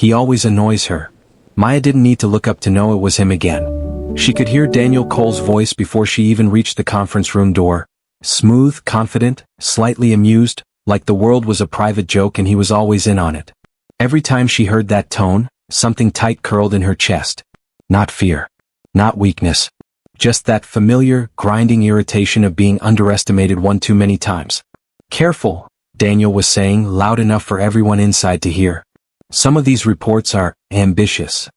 He always annoys her. Maya didn't need to look up to know it was him again. She could hear Daniel Cole's voice before she even reached the conference room door. Smooth, confident, slightly amused, like the world was a private joke and he was always in on it. Every time she heard that tone, something tight curled in her chest. Not fear. Not weakness. Just that familiar, grinding irritation of being underestimated one too many times. Careful, Daniel was saying, loud enough for everyone inside to hear. Some of these reports are ambitious.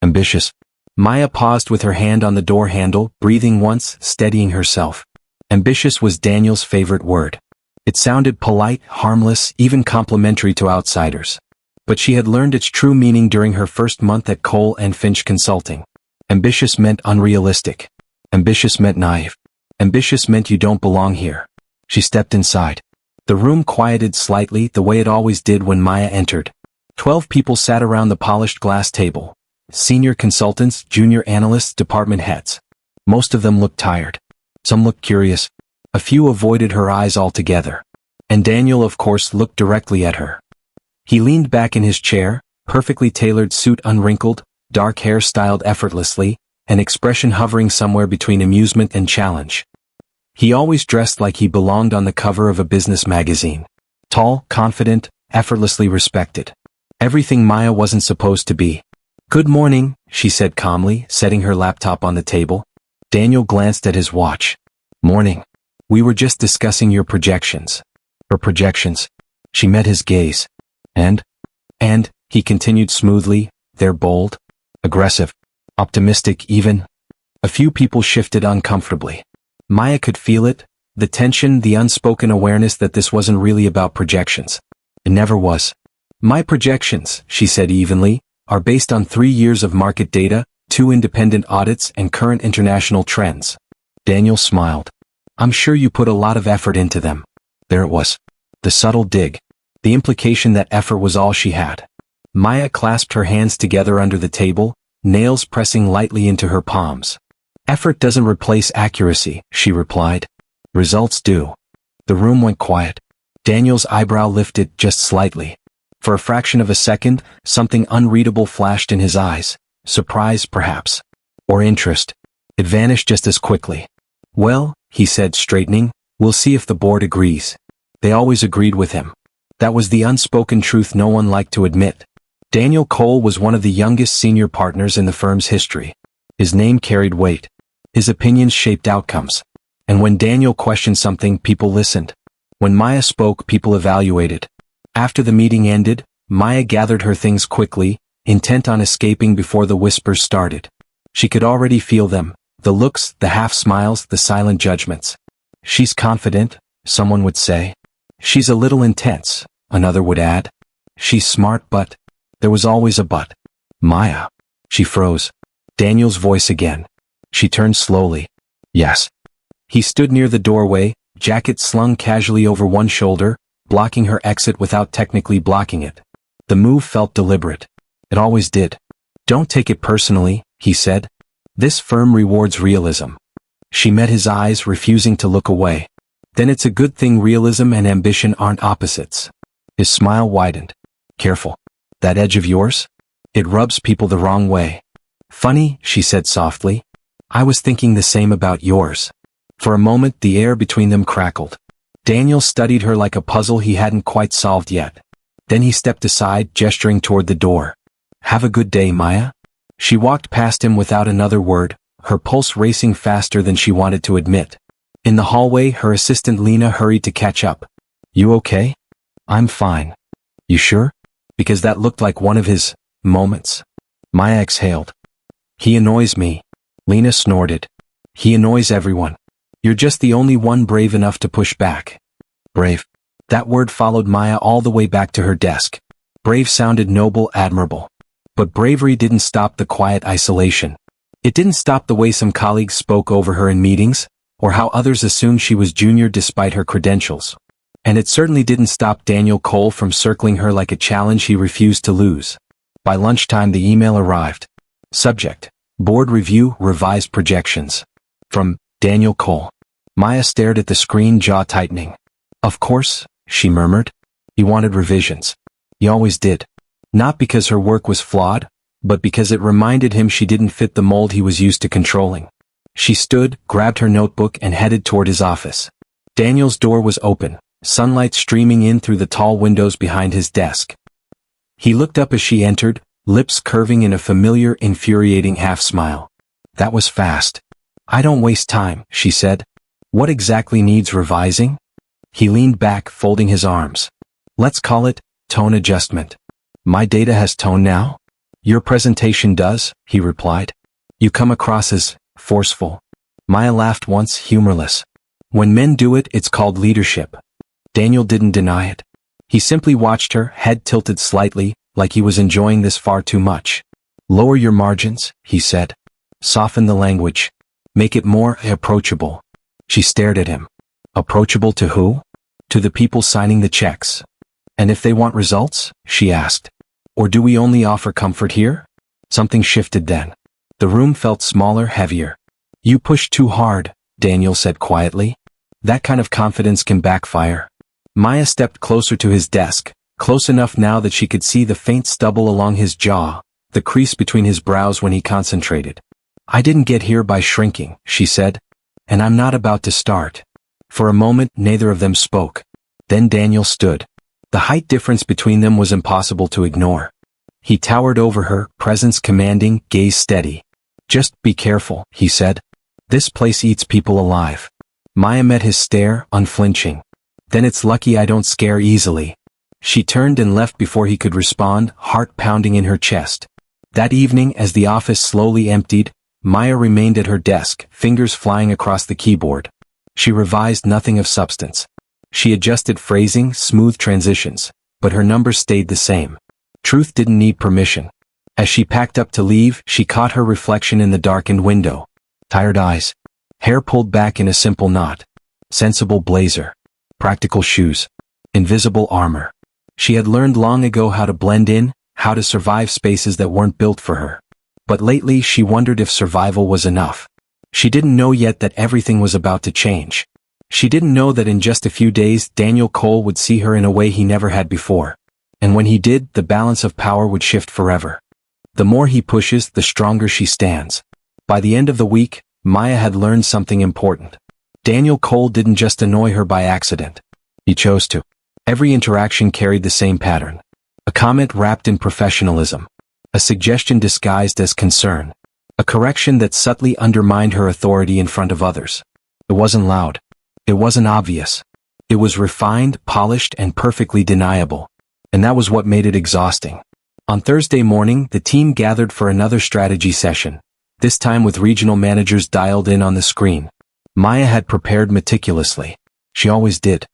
Ambitious. Maya paused with her hand on the door handle, breathing once, steadying herself. Ambitious was Daniel's favorite word. It sounded polite, harmless, even complimentary to outsiders. But she had learned its true meaning during her first month at Cole and Finch Consulting. Ambitious meant unrealistic. Ambitious meant naive. Ambitious meant you don't belong here. She stepped inside. The room quieted slightly, the way it always did when Maya entered. 12 people sat around the polished glass table. Senior consultants, junior analysts, department heads. Most of them looked tired. Some looked curious. A few avoided her eyes altogether. And Daniel, of course, looked directly at her. He leaned back in his chair, perfectly tailored suit unwrinkled, dark hair styled effortlessly, an expression hovering somewhere between amusement and challenge. He always dressed like he belonged on the cover of a business magazine. Tall, confident, effortlessly respected. Everything Maya wasn't supposed to be. "Good morning," she said calmly, setting her laptop on the table. Daniel glanced at his watch. "Morning. We were just discussing your projections." Her projections. She met his gaze. And, he continued smoothly, they're bold, aggressive, optimistic even. A few people shifted uncomfortably. Maya could feel it, the tension, the unspoken awareness that this wasn't really about projections. It never was. "My projections," she said evenly, "are based on 3 years of market data, 2 independent audits and current international trends." Daniel smiled. "I'm sure you put a lot of effort into them." There it was. The subtle dig. The implication that effort was all she had. Maya clasped her hands together under the table, nails pressing lightly into her palms. "Effort doesn't replace accuracy," she replied. "Results do." The room went quiet. Daniel's eyebrow lifted just slightly. For a fraction of a second, something unreadable flashed in his eyes. Surprise, perhaps. Or interest. It vanished just as quickly. "Well," he said, straightening, "we'll see if the board agrees." They always agreed with him. That was the unspoken truth no one liked to admit. Daniel Cole was one of the youngest senior partners in the firm's history. His name carried weight. His opinions shaped outcomes. And when Daniel questioned something, people listened. When Maya spoke, people evaluated. After the meeting ended, Maya gathered her things quickly, intent on escaping before the whispers started. She could already feel them, the looks, the half-smiles, the silent judgments. "She's confident," someone would say. "She's a little intense," another would add. "She's smart but..." There was always a but. "Maya." She froze. Daniel's voice again. She turned slowly. "Yes." He stood near the doorway, jacket slung casually over one shoulder, blocking her exit without technically blocking it. The move felt deliberate. It always did. "Don't take it personally," he said. "This firm rewards realism." She met his eyes, refusing to look away. "Then it's a good thing realism and ambition aren't opposites." His smile widened. "Careful. That edge of yours? It rubs people the wrong way." "Funny," she said softly. "I was thinking the same about yours." For a moment the air between them crackled. Daniel studied her like a puzzle he hadn't quite solved yet. Then he stepped aside, gesturing toward the door. "Have a good day, Maya." She walked past him without another word, her pulse racing faster than she wanted to admit. In the hallway, her assistant Lena hurried to catch up. "You okay?" "I'm fine." "You sure?" Because that looked like one of his moments. Maya exhaled. "He annoys me." Lena snorted. "He annoys everyone. You're just the only one brave enough to push back." Brave. That word followed Maya all the way back to her desk. Brave sounded noble, admirable. But bravery didn't stop the quiet isolation. It didn't stop the way some colleagues spoke over her in meetings, or how others assumed she was junior despite her credentials. And it certainly didn't stop Daniel Cole from circling her like a challenge he refused to lose. By lunchtime the email arrived. Subject: Board Review, Revised Projections. From Daniel Cole. Maya stared at the screen, jaw tightening. "Of course," she murmured. "He wanted revisions. He always did. Not because her work was flawed, but because it reminded him she didn't fit the mold he was used to controlling. She stood, grabbed her notebook and headed toward his office. Daniel's door was open, sunlight streaming in through the tall windows behind his desk. He looked up as she entered, lips curving in a familiar, infuriating half-smile. That was fast. I don't waste time, she said. What exactly needs revising? He leaned back, folding his arms. Let's call it tone adjustment. My data has tone now? Your presentation does, he replied. You come across as forceful. Maya laughed once, humorless. When men do it, it's called leadership. Daniel didn't deny it. He simply watched her, head tilted slightly, like he was enjoying this far too much. Lower your margins, he said. Soften the language. Make it more approachable. She stared at him. Approachable to who? To the people signing the checks. And if they want results? She asked. Or do we only offer comfort here? Something shifted then. The room felt smaller, heavier. You pushed too hard, Daniel said quietly. That kind of confidence can backfire. Maya stepped closer to his desk, close enough now that she could see the faint stubble along his jaw, the crease between his brows when he concentrated. I didn't get here by shrinking, she said. And I'm not about to start. For a moment, neither of them spoke. Then Daniel stood. The height difference between them was impossible to ignore. He towered over her, presence commanding, gaze steady. Just be careful, he said. This place eats people alive. Maya met his stare, unflinching. Then it's lucky I don't scare easily. She turned and left before he could respond, heart pounding in her chest. That evening, as the office slowly emptied, Maya remained at her desk, fingers flying across the keyboard. She revised nothing of substance. She adjusted phrasing, smooth transitions, but her numbers stayed the same. Truth didn't need permission. As she packed up to leave, she caught her reflection in the darkened window. Tired eyes. Hair pulled back in a simple knot. Sensible blazer. Practical shoes. Invisible armor. She had learned long ago how to blend in, how to survive spaces that weren't built for her. But lately she wondered if survival was enough. She didn't know yet that everything was about to change. She didn't know that in just a few days Daniel Cole would see her in a way he never had before. And when he did, the balance of power would shift forever. The more he pushes, the stronger she stands. By the end of the week, Maya had learned something important. Daniel Cole didn't just annoy her by accident. He chose to. Every interaction carried the same pattern. A comment wrapped in professionalism. A suggestion disguised as concern. A correction that subtly undermined her authority in front of others. It wasn't loud. It wasn't obvious. It was refined, polished, and perfectly deniable. And that was what made it exhausting. On Thursday morning, the team gathered for another strategy session, this time with regional managers dialed in on the screen. Maya had prepared meticulously. She always did.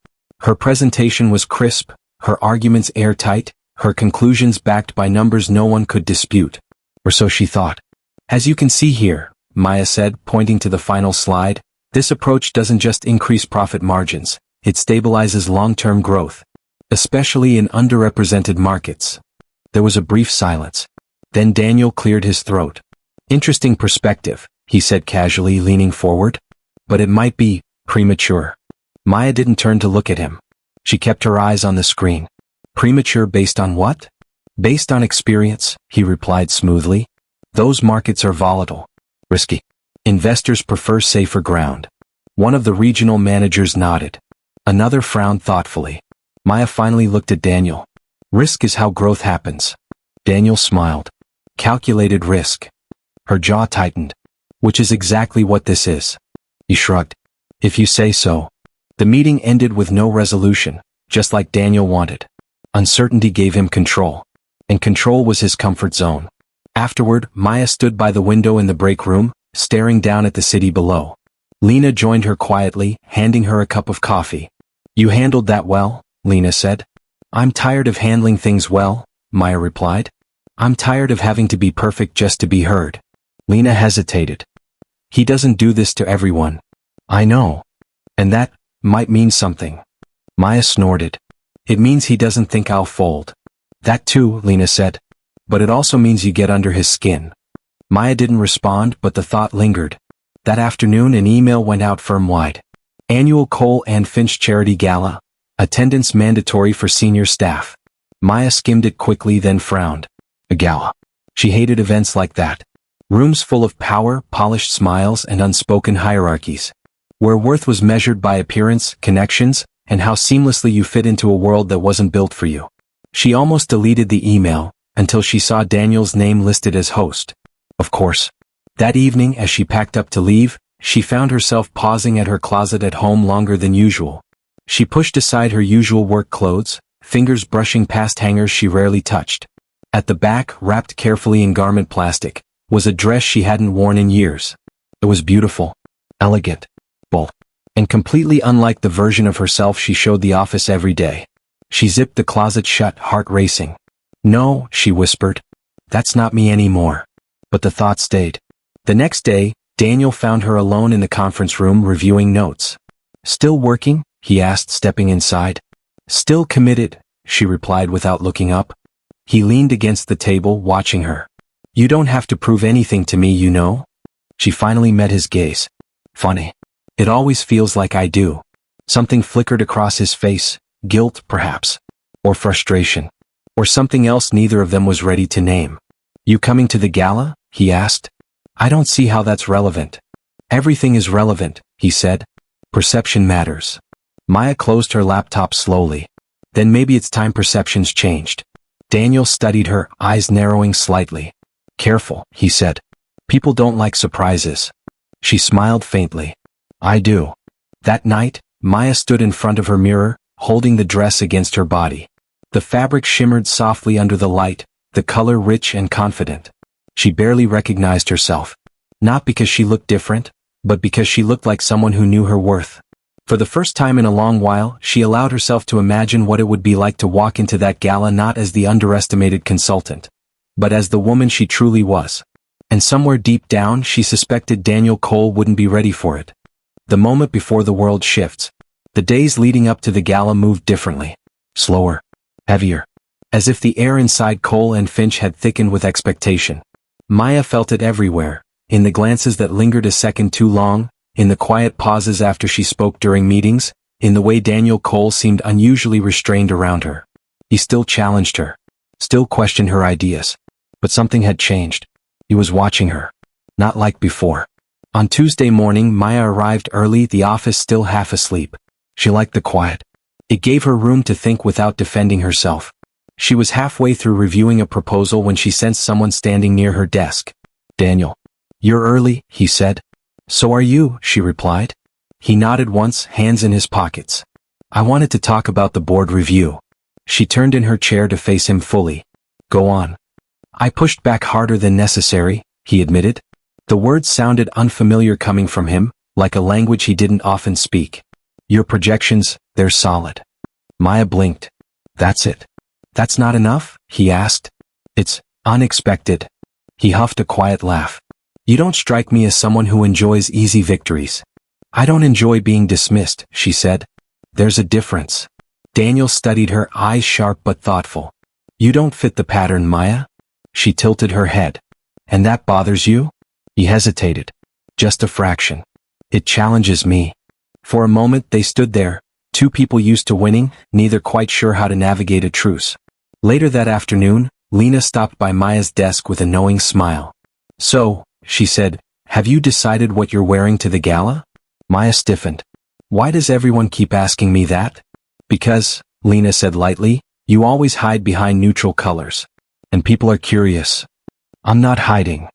Her presentation was crisp, her arguments airtight, her conclusions backed by numbers no one could dispute. Or so she thought. As you can see here, Maya said, pointing to the final slide, this approach doesn't just increase profit margins, it stabilizes long-term growth, especially in underrepresented markets. There was a brief silence. Then Daniel cleared his throat. Interesting perspective, he said casually, leaning forward. But it might be premature. Maya didn't turn to look at him. She kept her eyes on the screen. Premature based on what? Based on experience, he replied smoothly. Those markets are volatile. Risky. Investors prefer safer ground. One of the regional managers nodded. Another frowned thoughtfully. Maya finally looked at Daniel. Risk is how growth happens. Daniel smiled. Calculated risk. Her jaw tightened. Which is exactly what this is. He shrugged. If you say so. The meeting ended with no resolution, just like Daniel wanted. Uncertainty gave him control. And control was his comfort zone. Afterward, Maya stood by the window in the break room, staring down at the city below. Lena joined her quietly, handing her a cup of coffee. You handled that well, Lena said. I'm tired of handling things well, Maya replied. I'm tired of having to be perfect just to be heard. Lena hesitated. He doesn't do this to everyone. I know. And that might mean something. Maya snorted. It means he doesn't think I'll fold. That too, Lena said. But it also means you get under his skin. Maya didn't respond, but the thought lingered. That afternoon an email went out firm-wide. Annual Cole and Finch Charity Gala. Attendance mandatory for senior staff. Maya skimmed it quickly, then frowned. A gala. She hated events like that. Rooms full of power, polished smiles, and unspoken hierarchies. Where worth was measured by appearance, connections, and how seamlessly you fit into a world that wasn't built for you. She almost deleted the email, until she saw Daniel's name listed as host. Of course. That evening, as she packed up to leave, she found herself pausing at her closet at home longer than usual. She pushed aside her usual work clothes, fingers brushing past hangers she rarely touched. At the back, wrapped carefully in garment plastic, was a dress she hadn't worn in years. It was beautiful, elegant, bold, and completely unlike the version of herself she showed the office every day. She zipped the closet shut, heart racing. "No," she whispered. "That's not me anymore." But the thought stayed. The next day, Daniel found her alone in the conference room reviewing notes. "Still working?" he asked, stepping inside. "Still committed," she replied without looking up. He leaned against the table, watching her. "You don't have to prove anything to me, you know." She finally met his gaze. "Funny. It always feels like I do." Something flickered across his face, guilt, perhaps. Or frustration. Or something else neither of them was ready to name. "You coming to the gala?" he asked. "I don't see how that's relevant." "Everything is relevant," he said. "Perception matters." Maya closed her laptop slowly. "Then maybe it's time perceptions changed." Daniel studied her, eyes narrowing slightly. "Careful," he said. "People don't like surprises." She smiled faintly. "I do." That night, Maya stood in front of her mirror, holding the dress against her body. The fabric shimmered softly under the light, the color rich and confident. She barely recognized herself. Not because she looked different, but because she looked like someone who knew her worth. For the first time in a long while, she allowed herself to imagine what it would be like to walk into that gala not as the underestimated consultant, but as the woman she truly was. And somewhere deep down, she suspected Daniel Cole wouldn't be ready for it. The moment before the world shifts. The days leading up to the gala moved differently. Slower. Heavier. As if the air inside Cole and Finch had thickened with expectation. Maya felt it everywhere, in the glances that lingered a second too long, in the quiet pauses after she spoke during meetings, in the way Daniel Cole seemed unusually restrained around her. He still challenged her. Still questioned her ideas. But something had changed. He was watching her. Not like before. On Tuesday morning, Maya arrived early, the office still half asleep. She liked the quiet. It gave her room to think without defending herself. She was halfway through reviewing a proposal when she sensed someone standing near her desk. "Daniel. You're early," he said. "So are you," she replied. He nodded once, hands in his pockets. "I wanted to talk about the board review." She turned in her chair to face him fully. "Go on." "I pushed back harder than necessary," he admitted. The words sounded unfamiliar coming from him, like a language he didn't often speak. "Your projections, they're solid." Maya blinked. "That's it." "That's not enough?" he asked. "It's unexpected." He huffed a quiet laugh. "You don't strike me as someone who enjoys easy victories." "I don't enjoy being dismissed," she said. "There's a difference." Daniel studied her, eyes sharp but thoughtful. "You don't fit the pattern, Maya." She tilted her head. "And that bothers you?" He hesitated. "Just a fraction. It challenges me." For a moment they stood there, two people used to winning, neither quite sure how to navigate a truce. Later that afternoon, Lena stopped by Maya's desk with a knowing smile. "So," she said, "have you decided what you're wearing to the gala?" Maya stiffened. "Why does everyone keep asking me that?" "Because," Lena said lightly, "you always hide behind neutral colors. And people are curious." "I'm not hiding."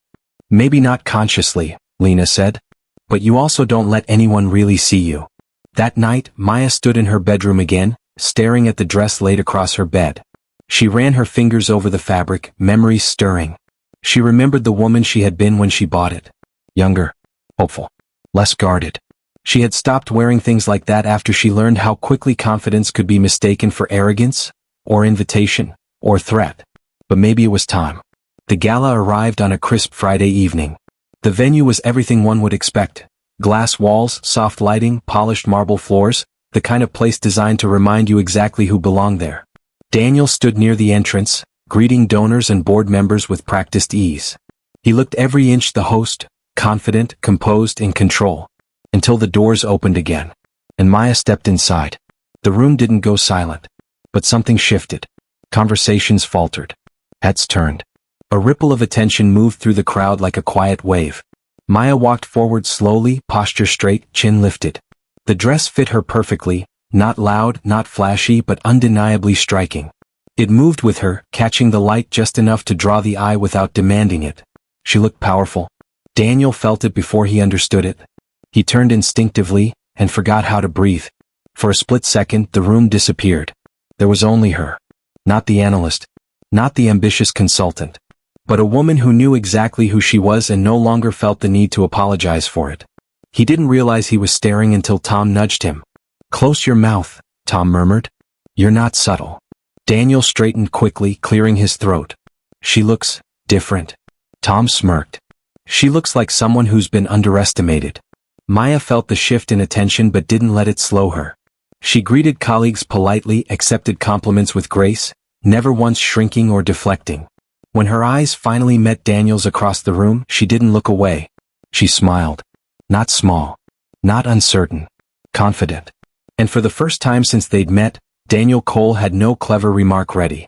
"Maybe not consciously," Lena said. "But you also don't let anyone really see you." That night, Maya stood in her bedroom again, staring at the dress laid across her bed. She ran her fingers over the fabric, memories stirring. She remembered the woman she had been when she bought it. Younger. Hopeful. Less guarded. She had stopped wearing things like that after she learned how quickly confidence could be mistaken for arrogance, or invitation, or threat. But maybe it was time. The gala arrived on a crisp Friday evening. The venue was everything one would expect. Glass walls, soft lighting, polished marble floors, the kind of place designed to remind you exactly who belonged there. Daniel stood near the entrance, greeting donors and board members with practiced ease. He looked every inch the host, confident, composed, in control. Until the doors opened again. And Maya stepped inside. The room didn't go silent. But something shifted. Conversations faltered. Heads turned. A ripple of attention moved through the crowd like a quiet wave. Maya walked forward slowly, posture straight, chin lifted. The dress fit her perfectly, not loud, not flashy, but undeniably striking. It moved with her, catching the light just enough to draw the eye without demanding it. She looked powerful. Daniel felt it before he understood it. He turned instinctively, and forgot how to breathe. For a split second, the room disappeared. There was only her. Not the analyst. Not the ambitious consultant. But a woman who knew exactly who she was and no longer felt the need to apologize for it. He didn't realize he was staring until Tom nudged him. "Close your mouth," Tom murmured. "You're not subtle." Daniel straightened quickly, clearing his throat. "She looks different." Tom smirked. "She looks like someone who's been underestimated." Maya felt the shift in attention but didn't let it slow her. She greeted colleagues politely, accepted compliments with grace, never once shrinking or deflecting. When her eyes finally met Daniel's across the room, she didn't look away. She smiled. Not small. Not uncertain. Confident. And for the first time since they'd met, Daniel Cole had no clever remark ready.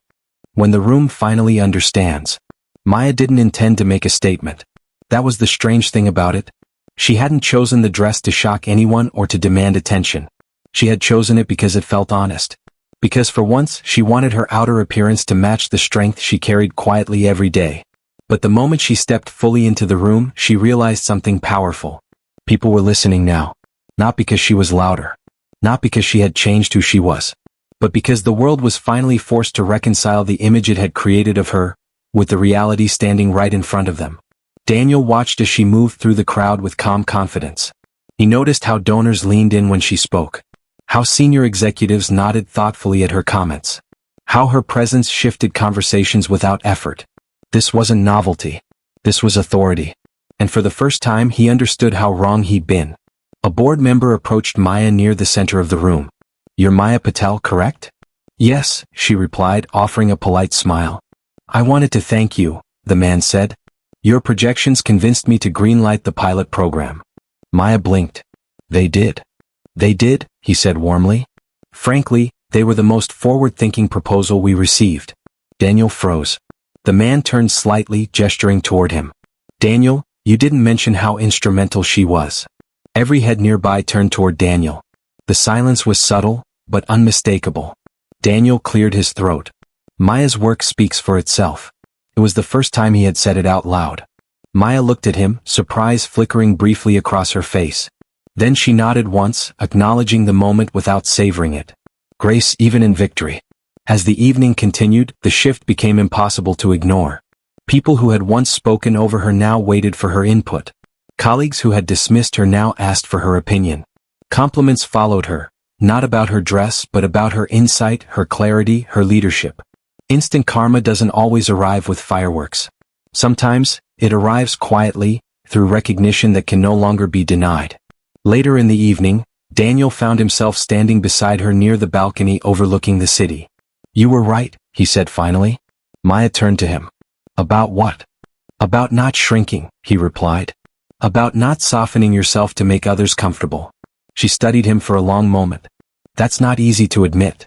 When the room finally understands. Maya didn't intend to make a statement. That was the strange thing about it. She hadn't chosen the dress to shock anyone or to demand attention. She had chosen it because it felt honest. Because for once she wanted her outer appearance to match the strength she carried quietly every day. But the moment she stepped fully into the room, she realized something powerful. People were listening now. Not because she was louder. Not because she had changed who she was. But because the world was finally forced to reconcile the image it had created of her, with the reality standing right in front of them. Daniel watched as she moved through the crowd with calm confidence. He noticed how donors leaned in when she spoke. How senior executives nodded thoughtfully at her comments. How her presence shifted conversations without effort. This wasn't novelty. This was authority. And for the first time he understood how wrong he'd been. A board member approached Maya near the center of the room. "You're Maya Patel, correct?" "Yes," she replied, offering a polite smile. "I wanted to thank you," the man said. "Your projections convinced me to greenlight the pilot program." Maya blinked. "They did." "They did," he said warmly. "Frankly, they were the most forward-thinking proposal we received." Daniel froze. The man turned slightly, gesturing toward him. "Daniel, you didn't mention how instrumental she was." Every head nearby turned toward Daniel. The silence was subtle, but unmistakable. Daniel cleared his throat. "Maya's work speaks for itself." It was the first time he had said it out loud. Maya looked at him, surprise flickering briefly across her face. Then she nodded once, acknowledging the moment without savoring it. Grace even in victory. As the evening continued, the shift became impossible to ignore. People who had once spoken over her now waited for her input. Colleagues who had dismissed her now asked for her opinion. Compliments followed her, not about her dress but about her insight, her clarity, her leadership. Instant karma doesn't always arrive with fireworks. Sometimes, it arrives quietly, through recognition that can no longer be denied. Later in the evening, Daniel found himself standing beside her near the balcony overlooking the city. "You were right," he said finally. Maya turned to him. "About what?" "About not shrinking," he replied. "About not softening yourself to make others comfortable." She studied him for a long moment. "That's not easy to admit."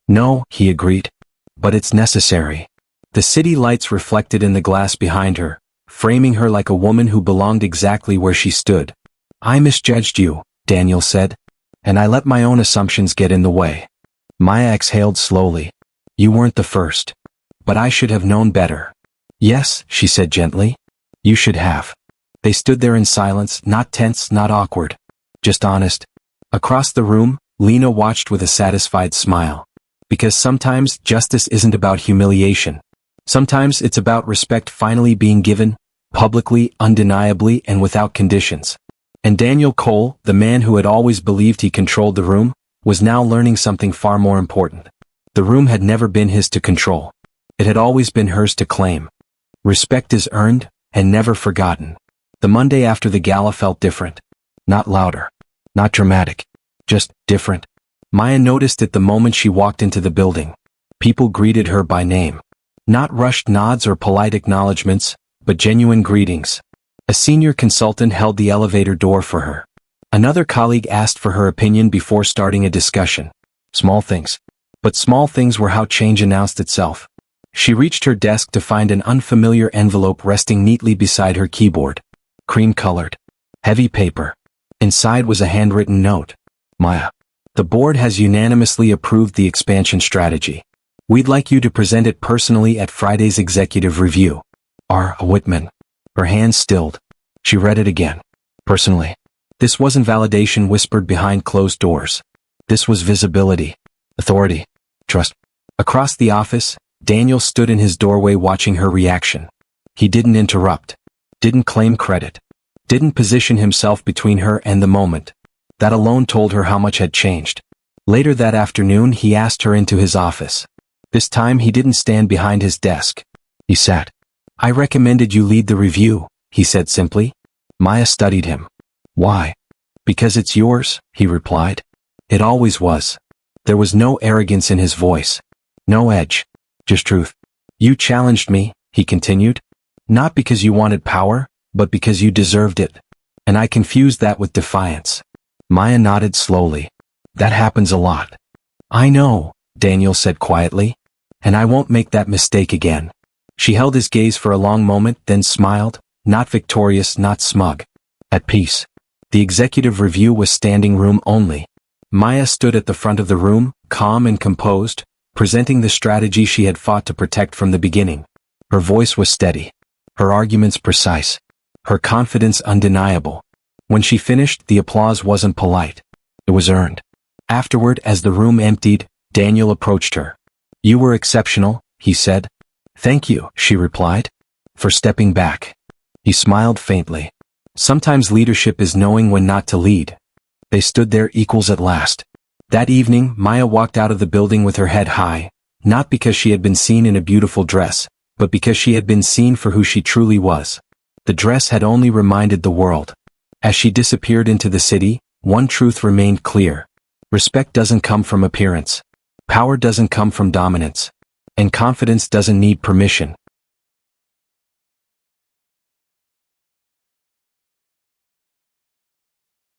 "No," he agreed. "But it's necessary." The city lights reflected in the glass behind her, framing her like a woman who belonged exactly where she stood. "I misjudged you," Daniel said. "And I let my own assumptions get in the way." Maya exhaled slowly. "You weren't the first. But I should have known better." "Yes," she said gently. "You should have." They stood there in silence, not tense, not awkward. Just honest. Across the room, Lena watched with a satisfied smile. Because sometimes justice isn't about humiliation. Sometimes it's about respect finally being given, publicly, undeniably, and without conditions. And Daniel Cole, the man who had always believed he controlled the room, was now learning something far more important. The room had never been his to control. It had always been hers to claim. Respect is earned, and never forgotten. The Monday after the gala felt different. Not louder. Not dramatic. Just different. Maya noticed it the moment she walked into the building. People greeted her by name. Not rushed nods or polite acknowledgments, but genuine greetings. A senior consultant held the elevator door for her. Another colleague asked for her opinion before starting a discussion. Small things. But small things were how change announced itself. She reached her desk to find an unfamiliar envelope resting neatly beside her keyboard. Cream-colored. Heavy paper. Inside was a handwritten note. Maya. The board has unanimously approved the expansion strategy. We'd like you to present it personally at Friday's executive review. R. Whitman. Her hands stilled. She read it again. Personally. This wasn't validation whispered behind closed doors. This was visibility. Authority. Trust. Across the office, Daniel stood in his doorway watching her reaction. He didn't interrupt. Didn't claim credit. Didn't position himself between her and the moment. That alone told her how much had changed. Later that afternoon he asked her into his office. This time he didn't stand behind his desk. He sat. I recommended you lead the review, he said simply. Maya studied him. Why? Because it's yours, he replied. It always was. There was no arrogance in his voice. No edge. Just truth. You challenged me, he continued. Not because you wanted power, but because you deserved it. And I confused that with defiance. Maya nodded slowly. That happens a lot. I know, Daniel said quietly. And I won't make that mistake again. She held his gaze for a long moment, then smiled, not victorious, not smug. At peace. The executive review was standing room only. Maya stood at the front of the room, calm and composed, presenting the strategy she had fought to protect from the beginning. Her voice was steady. Her arguments precise. Her confidence undeniable. When she finished, the applause wasn't polite. It was earned. Afterward, as the room emptied, Daniel approached her. You were exceptional, he said. Thank you, she replied. For stepping back. He smiled faintly. Sometimes leadership is knowing when not to lead. They stood there equals at last. That evening, Maya walked out of the building with her head high, not because she had been seen in a beautiful dress, but because she had been seen for who she truly was. The dress had only reminded the world. As she disappeared into the city, one truth remained clear. Respect doesn't come from appearance. Power doesn't come from dominance. And confidence doesn't need permission.